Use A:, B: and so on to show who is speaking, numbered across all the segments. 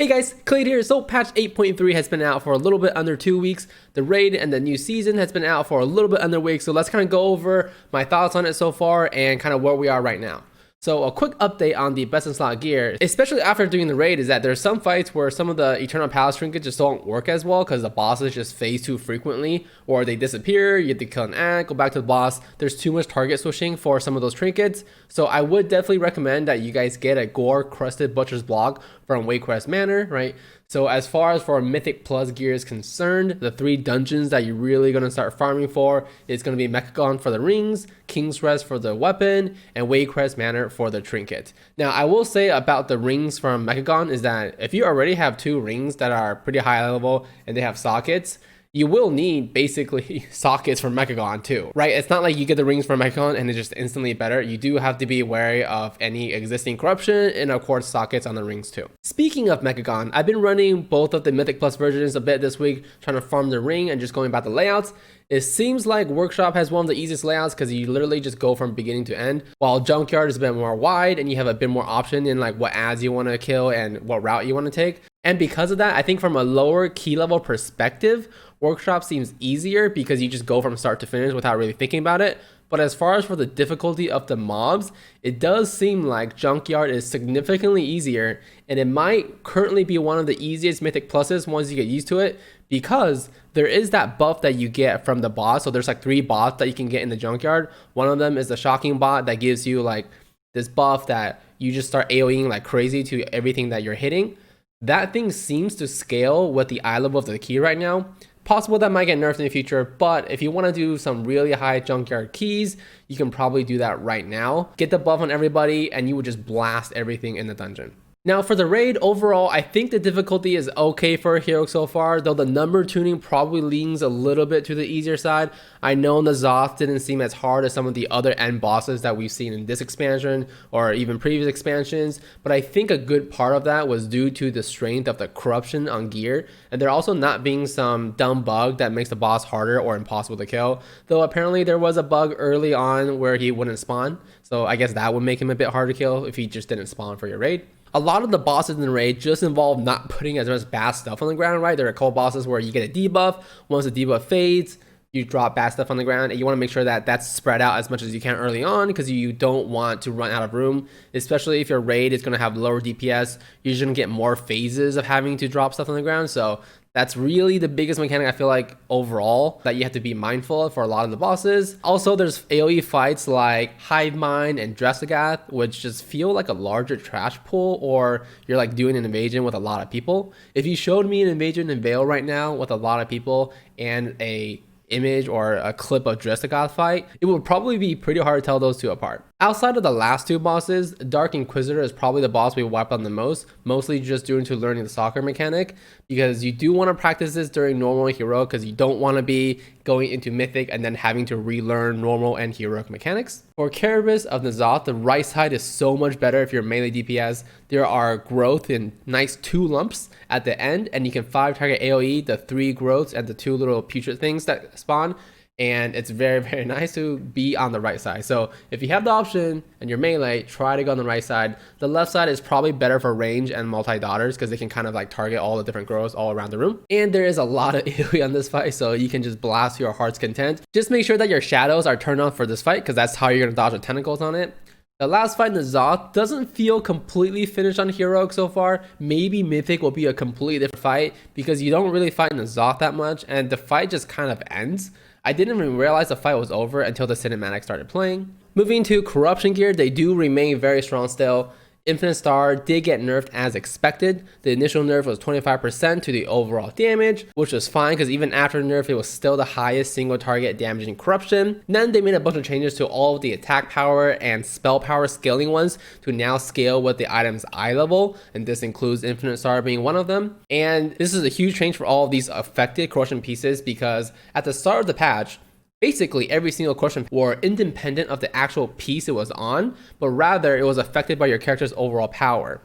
A: Hey guys, Kelade here. So patch 8.3 has been out for a little bit under 2 weeks. The raid and the new season has been out for a little bit under a week. So let's kind of go over my thoughts on it so far and kind of where we are right now. So a quick update on the best in slot gear, especially after doing the raid, is that there's some fights where some of the Eternal Palace trinkets just don't work as well because the bosses just phase too frequently or they disappear, you have to kill an ant, go back to the boss. There's too much target switching for some of those trinkets. So I would definitely recommend that you guys get a gore crusted butcher's block from Waycrest Manor, right? So as far as for Mythic Plus gear is concerned, the 3 dungeons that you're really going to start farming for is going to be Mechagon for the rings, King's Rest for the weapon, and Waycrest Manor for the trinket. Now, I will say about the rings from Mechagon is that if you already have 2 rings that are pretty high level and they have sockets, you will need basically sockets from Mechagon too, right? It's not like you get the rings from Mechagon and it's just instantly better. You do have to be wary of any existing corruption and of course sockets on the rings too. Speaking of Mechagon, I've been running both of the Mythic Plus versions a bit this week, trying to farm the ring and just going about the layouts. It seems like Workshop has one of the easiest layouts because you literally just go from beginning to end, while Junkyard is a bit more wide and you have a bit more option in like what ads you want to kill and what route you want to take. And because of that, I think from a lower key level perspective, Workshop seems easier because you just go from start to finish without really thinking about it. But as far as for the difficulty of the mobs, it does seem like Junkyard is significantly easier, and it might currently be one of the easiest Mythic Pluses once you get used to it, because there is that buff that you get from the boss. So there's like 3 bots that you can get in the Junkyard. One of them is the Shocking bot that gives you like this buff that you just start AoEing like crazy to everything that you're hitting. That thing seems to scale with the eye level of the key right now. Possible that might get nerfed in the future, but if you want to do some really high Junkyard keys, you can probably do that right now. Get the buff on everybody and you would just blast everything in the dungeon. Now for the raid, overall, I think the difficulty is okay for a hero so far, though the number tuning probably leans a little bit to the easier side. I know Ny'alotha didn't seem as hard as some of the other end bosses that we've seen in this expansion or even previous expansions, but I think a good part of that was due to the strength of the corruption on gear, and there also not being some dumb bug that makes the boss harder or impossible to kill, though apparently there was a bug early on where he wouldn't spawn, so I guess that would make him a bit hard to kill if he just didn't spawn for your raid. A lot of the bosses in the raid just involve not putting as much bad stuff on the ground, right? There are a couple bosses where you get a debuff. Once the debuff fades, you drop bad stuff on the ground, and you want to make sure that that's spread out as much as you can early on because you don't want to run out of room, especially if your raid is going to have lower DPS. You're just going to get more phases of having to drop stuff on the ground. So that's really the biggest mechanic I feel like overall that you have to be mindful of for a lot of the bosses. Also, there's AoE fights like Hive Mind and Dressagath, which just feel like a larger trash pool, or you're like doing an invasion with a lot of people. If you showed me an invasion in Vale right now with a lot of people and a image or a clip of Dressagath fight, it would probably be pretty hard to tell those 2 apart. Outside of the last 2 bosses, Dark Inquisitor is probably the boss we wiped on the most, mostly just due to learning the soccer mechanic, because you do want to practice this during normal and heroic because you don't want to be going into mythic and then having to relearn normal and heroic mechanics. For Kerberos of Ny'alotha, the right side is so much better if you're melee DPS. There are growth in nice 2 lumps at the end, and you can 5 target AoE, the 3 growths and the 2 little putrid things that spawn. And it's very, very nice to be on the right side. So if you have the option and you're melee, try to go on the right side. The left side is probably better for range and multi-daughters because they can kind of like target all the different growths all around the room. And there is a lot of AoE on this fight, so you can just blast your heart's content. Just make sure that your shadows are turned on for this fight because that's how you're going to dodge the tentacles on it. The last fight in the Zoth doesn't feel completely finished on heroic so far. Maybe mythic will be a completely different fight because you don't really fight in the Zoth that much and the fight just kind of ends. I didn't even realize the fight was over until the cinematic started playing. Moving to corruption gear, they do remain very strong still. Infinite Star did get nerfed as expected. The initial nerf was 25% to the overall damage, which was fine because even after the nerf, it was still the highest single target damaging corruption. Then they made a bunch of changes to all of the attack power and spell power scaling ones to now scale with the item's eye level, and this includes Infinite Star being one of them. And this is a huge change for all of these affected corruption pieces because at the start of the patch, basically every single corruption were independent of the actual piece it was on, but rather it was affected by your character's overall power.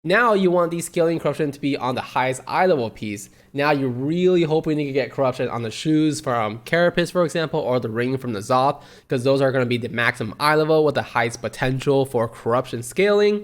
A: Now you want these scaling corruption to be on the highest eye level piece. Now you're really hoping you can get corruption on the shoes from Carapace, for example, or the ring from the Zoth, because those are going to be the maximum eye level with the highest potential for corruption scaling.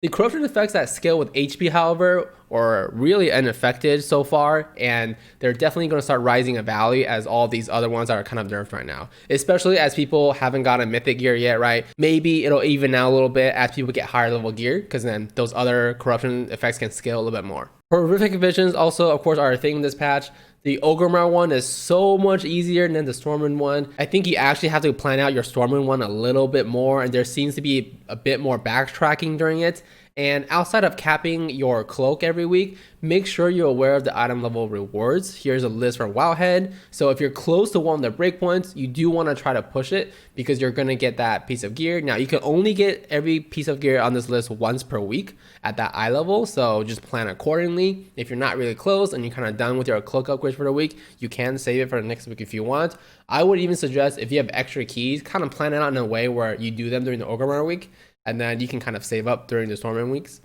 A: The corruption effects that scale with HP, however, or really unaffected so far, and they're definitely going to start rising in value as all these other ones are kind of nerfed right now, especially as people haven't gotten mythic gear yet, right? Maybe it'll even out a little bit as people get higher level gear, because then those other corruption effects can scale a little bit more. Horrific visions also, of course, are a thing in this patch. The Ogre one is so much easier than the Stormwind one. I think you actually have to plan out your Stormwind one a little bit more, and there seems to be a bit more backtracking during it. And outside of capping your cloak every week, make sure you're aware of the item level rewards. Here's a list for Wildhead. So if you're close to one of the breakpoints, you do want to try to push it because you're going to get that piece of gear. Now, you can only get every piece of gear on this list once per week at that eye level. So just plan accordingly. If you're not really close and you're kind of done with your cloak upgrades for the week, you can save it for the next week if you want. I would even suggest if you have extra keys, kind of plan it out in a way where you do them during the Ogre week, and then you can kind of save up during the Stormwind weeks.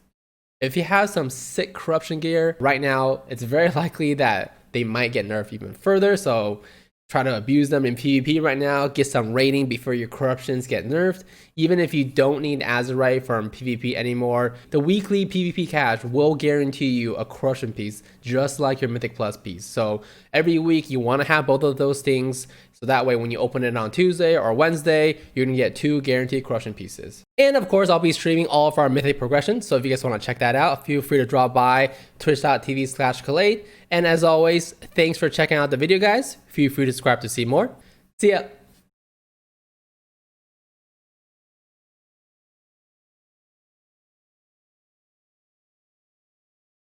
A: If you have some sick corruption gear right now, it's very likely that they might get nerfed even further. So try to abuse them in PvP right now, get some rating before your corruptions get nerfed. Even if you don't need Azeroth from PvP anymore, the weekly PvP cache will guarantee you a corruption piece, just like your Mythic Plus piece. So every week you want to have both of those things, so that way when you open it on Tuesday or Wednesday, you're going to get 2 guaranteed corruption pieces. And of course, I'll be streaming all of our Mythic progressions, so if you guys want to check that out, feel free to drop by twitch.tv/Kelade. And as always, thanks for checking out the video, guys. Feel free to subscribe to see more. See ya!